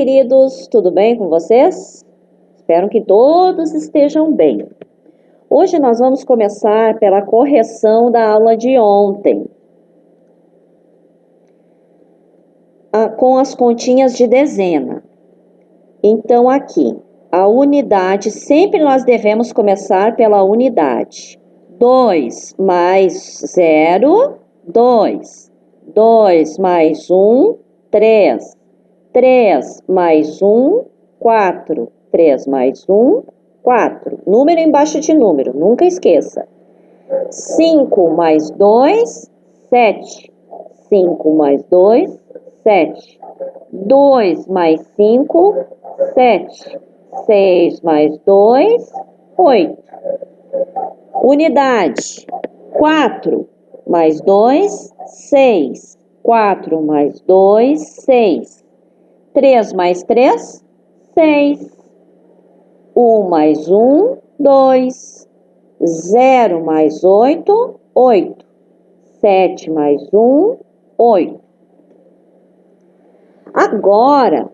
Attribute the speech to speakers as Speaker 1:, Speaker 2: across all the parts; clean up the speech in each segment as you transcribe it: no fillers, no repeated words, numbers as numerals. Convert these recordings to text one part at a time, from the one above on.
Speaker 1: queridos, tudo bem com vocês? Espero que todos estejam bem. Hoje nós vamos começar pela correção da aula de ontem, com as continhas de dezena. Então aqui, a unidade, sempre nós devemos começar pela unidade. 2 mais 0, 2. 2 mais 1, 3. 3 mais 1, 4. 3 mais 1, 4. Número embaixo de número, nunca esqueça. 5 mais 2, 7. 5 mais 2, 7. 2 mais 5, 7. 6 mais 2, 8. Unidade. 4 mais 2, 6. 4 mais 2, 6. 3 mais 3, 6. 1 mais 1, 2. 0 mais 8, 8. 7 mais 1, 8. Agora,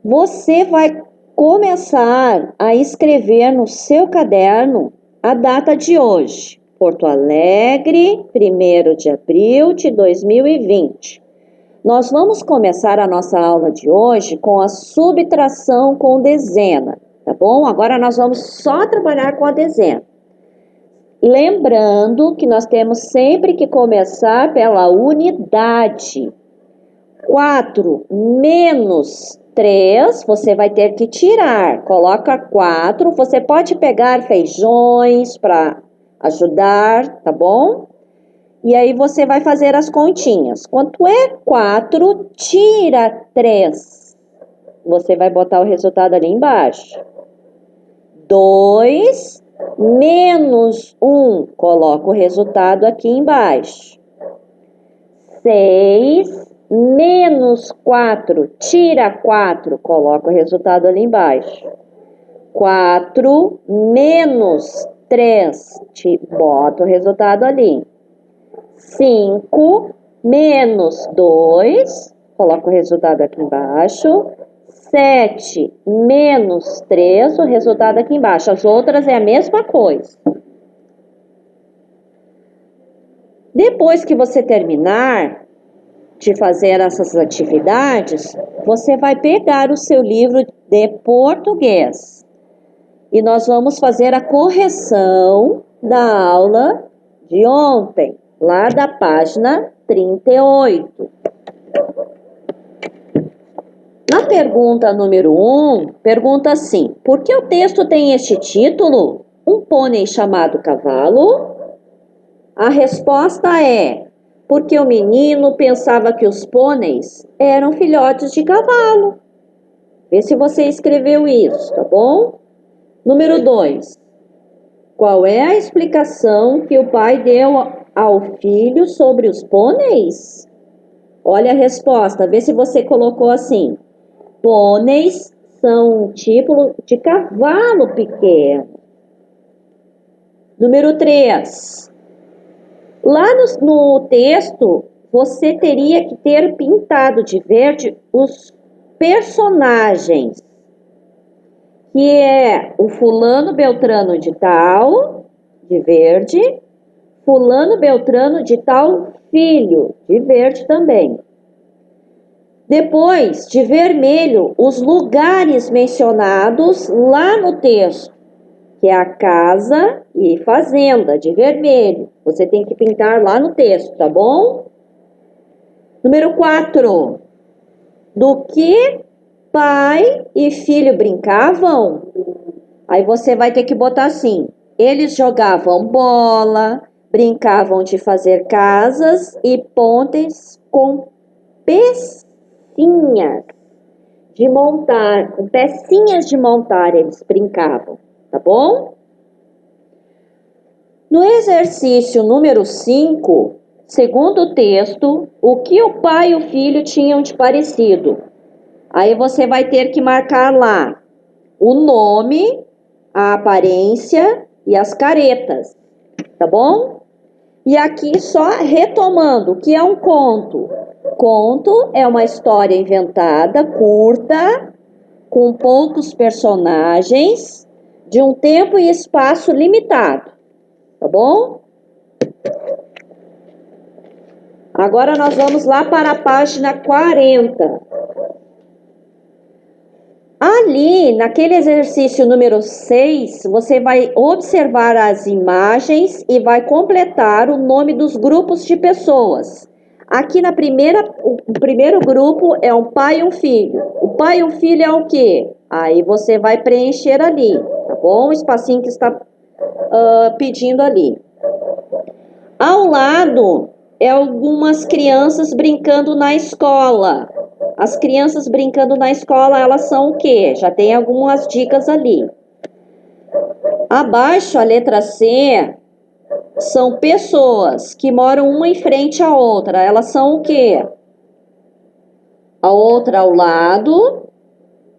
Speaker 1: você vai começar a escrever no seu caderno a data de hoje. Porto Alegre, 1º de abril de 2020. Nós vamos começar a nossa aula de hoje com a subtração com dezena, tá bom? Agora nós vamos só trabalhar com a dezena. Lembrando que nós temos sempre que começar pela unidade. 4 menos 3, você vai ter que tirar. Coloca 4, você pode pegar feijões para ajudar, tá bom? E aí você vai fazer as continhas. Quanto é 4, tira 3. Você vai botar o resultado ali embaixo. 2 menos 1, coloca o resultado aqui embaixo. 6 menos 4, tira 4, coloca o resultado ali embaixo. 4 menos 3, bota o resultado ali. 5 menos 2, coloca o resultado aqui embaixo. 7 menos 3, o resultado aqui embaixo. As outras é a mesma coisa. Depois que você terminar de fazer essas atividades, você vai pegar o seu livro de português e nós vamos fazer a correção da aula de ontem, lá da página 38. Na pergunta número 1, pergunta assim: por que o texto tem este título? Um pônei chamado cavalo? A resposta é: porque o menino pensava que os pôneis eram filhotes de cavalo. Vê se você escreveu isso, tá bom? Número 2. Qual é a explicação que o pai deu ao filho sobre os pôneis? Olha a resposta, vê se você colocou assim: pôneis são um tipo de cavalo pequeno. Número 3. Lá no texto, você teria que ter pintado de verde os personagens, que é o fulano beltrano de tal, de verde, fulano beltrano de tal filho, de verde também. Depois, de vermelho, os lugares mencionados lá no texto, que é a casa e fazenda, de vermelho. Você tem que pintar lá no texto, tá bom? Número 4. Do que pai e filho brincavam? Aí você vai ter que botar assim: eles jogavam bola, brincavam de fazer casas e pontes com pecinhas de montar, com pecinhas de montar eles brincavam, tá bom? No exercício número 5, segundo o texto, o que o pai e o filho tinham de parecido? Aí você vai ter que marcar lá o nome, a aparência e as caretas, tá bom? E aqui só retomando, o que é um conto? Conto é uma história inventada, curta, com poucos personagens, de um tempo e espaço limitado, tá bom? Agora nós vamos lá para a página 40. Ali, naquele exercício número 6, você vai observar as imagens e vai completar o nome dos grupos de pessoas. Aqui o primeiro grupo é um pai e um filho. O pai e o filho é o quê? Aí você vai preencher ali, tá bom? O espacinho que está pedindo ali. Ao lado, é algumas crianças brincando na escola. As crianças brincando na escola, elas são o quê? Já tem algumas dicas ali. Abaixo, a letra C, são pessoas que moram uma em frente à outra. Elas são o quê? A outra ao lado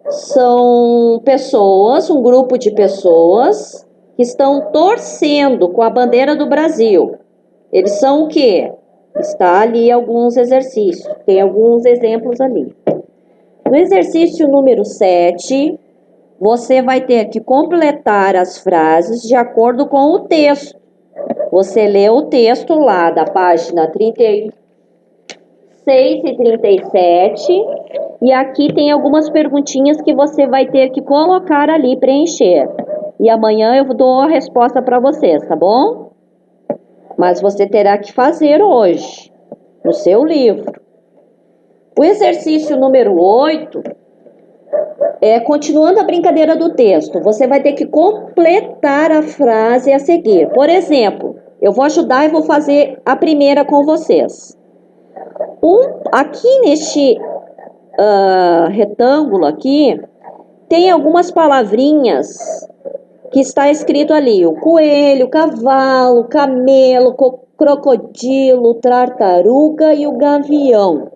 Speaker 1: são pessoas, um grupo de pessoas que estão torcendo com a bandeira do Brasil. Eles são o quê? Está ali alguns exercícios, tem alguns exemplos ali. No exercício número 7, você vai ter que completar as frases de acordo com o texto. Você lê o texto lá da página 36 e 37, e aqui tem algumas perguntinhas que você vai ter que colocar ali, preencher. E amanhã eu dou a resposta para vocês, tá bom? Mas você terá que fazer hoje, no seu livro. O exercício número 8, continuando a brincadeira do texto, você vai ter que completar a frase a seguir. Por exemplo, eu vou ajudar e vou fazer a primeira com vocês. Aqui neste retângulo aqui, tem algumas palavrinhas que está escrito ali: o coelho, o cavalo, o camelo, o crocodilo, tartaruga e o gavião.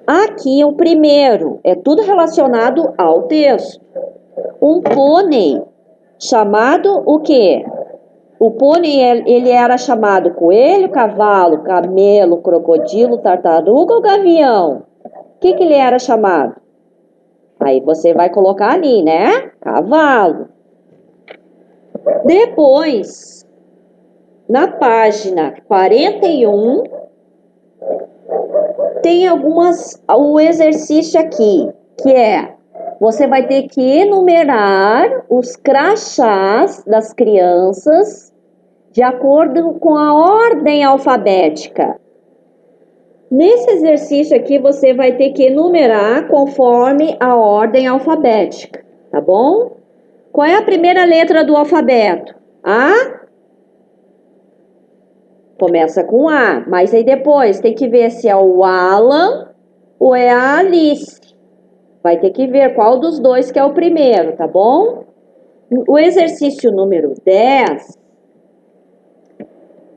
Speaker 1: Aqui o primeiro é tudo relacionado ao texto. Um pônei chamado o quê? O pônei ele era chamado coelho, cavalo, camelo, crocodilo, tartaruga ou gavião? O que ele era chamado? Aí você vai colocar ali, né? Cavalo. Depois, na página 41, tem o exercício aqui, que é, você vai ter que enumerar os crachás das crianças de acordo com a ordem alfabética. Nesse exercício aqui, você vai ter que enumerar conforme a ordem alfabética, tá bom? Qual é a primeira letra do alfabeto? A? Começa com A, mas aí depois tem que ver se é o Alan ou é a Alice. Vai ter que ver qual dos dois que é o primeiro, tá bom? O exercício número 10,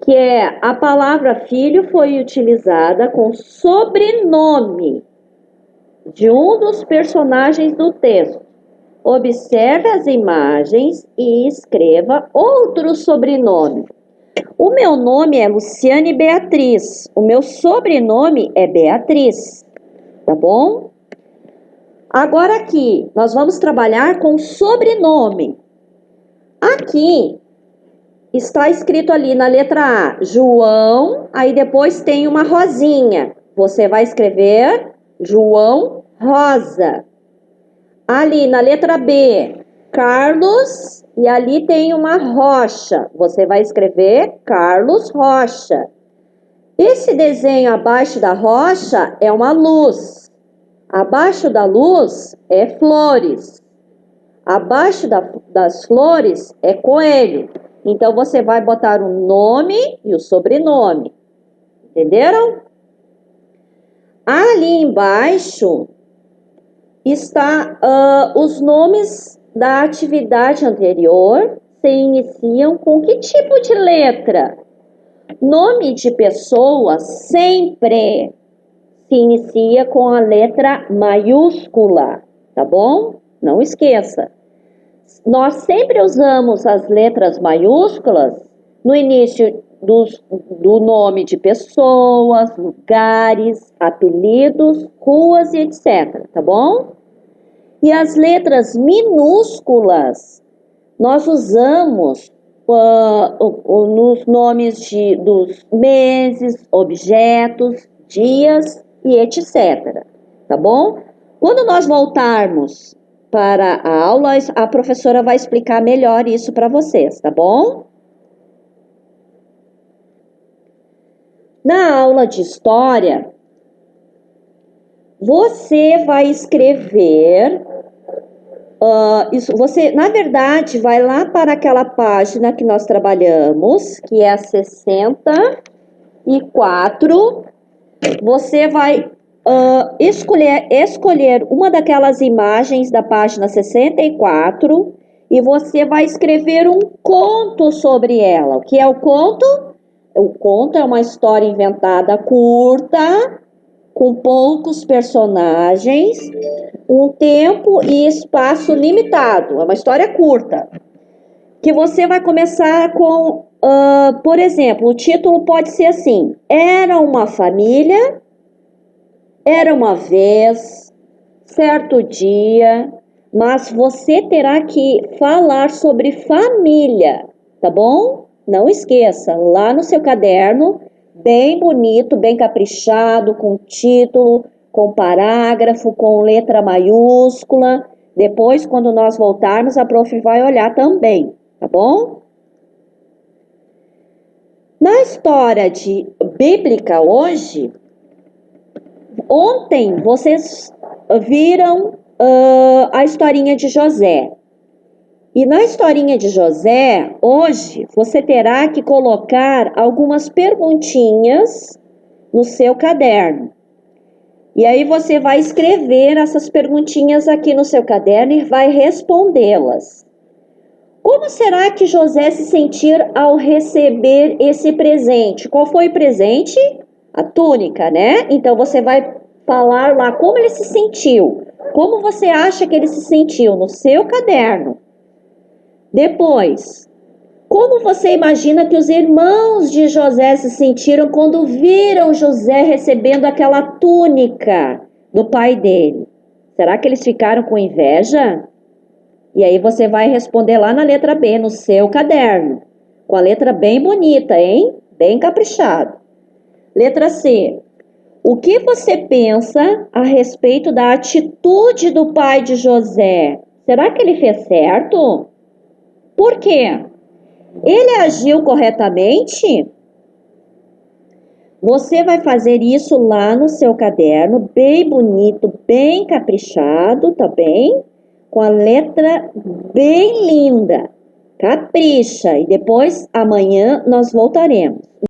Speaker 1: que é a palavra filho foi utilizada com sobrenome de um dos personagens do texto. Observe as imagens e escreva outro sobrenome. O meu nome é Luciane Beatriz. O meu sobrenome é Beatriz. Tá bom? Agora aqui, nós vamos trabalhar com sobrenome. Aqui está escrito ali na letra A, João, aí depois tem uma rosinha. Você vai escrever João Rosa. Ali na letra B, Carlos, e ali tem uma rocha. Você vai escrever Carlos Rocha. Esse desenho abaixo da rocha é uma luz. Abaixo da luz é flores. Abaixo das flores é coelho. Então, você vai botar o nome e o sobrenome. Entenderam? Ali embaixo está os nomes da atividade anterior. Se iniciam com que tipo de letra? Nome de pessoa sempre se inicia com a letra maiúscula, tá bom? Não esqueça. Nós sempre usamos as letras maiúsculas no início do nome de pessoas, lugares, apelidos, ruas e etc, tá bom? E as letras minúsculas nós usamos nos nomes dos meses, objetos, dias e etc, tá bom? Quando nós voltarmos para a aula, a professora vai explicar melhor isso para vocês, tá bom? Na aula de história, você vai escrever, você, na verdade, vai lá para aquela página que nós trabalhamos, que é a 64, você vai escolher uma daquelas imagens da página 64 e você vai escrever um conto sobre ela. O que é o conto? O conto é uma história inventada curta, com poucos personagens, um tempo e espaço limitado. É uma história curta. Que você vai começar com, por exemplo, o título pode ser assim: Era uma família, era uma vez, certo dia, mas você terá que falar sobre família, tá bom? Não esqueça, lá no seu caderno, bem bonito, bem caprichado, com título, com parágrafo, com letra maiúscula. Depois, quando nós voltarmos, a prof vai olhar também, tá bom? Na história bíblica hoje, ontem vocês viram a historinha de José. E na historinha de José, hoje, você terá que colocar algumas perguntinhas no seu caderno. E aí você vai escrever essas perguntinhas aqui no seu caderno e vai respondê-las. Como será que José se sentir ao receber esse presente? Qual foi o presente? A túnica, né? Então você vai falar lá como ele se sentiu. Como você acha que ele se sentiu no seu caderno? Depois, como você imagina que os irmãos de José se sentiram quando viram José recebendo aquela túnica do pai dele? Será que eles ficaram com inveja? E aí você vai responder lá na letra B, no seu caderno, com a letra bem bonita, hein? Bem caprichado. Letra C. O que você pensa a respeito da atitude do pai de José? Será que ele fez certo? Por quê? Ele agiu corretamente? Você vai fazer isso lá no seu caderno, bem bonito, bem caprichado, tá bem? Com a letra bem linda. Capricha. E depois, amanhã, nós voltaremos.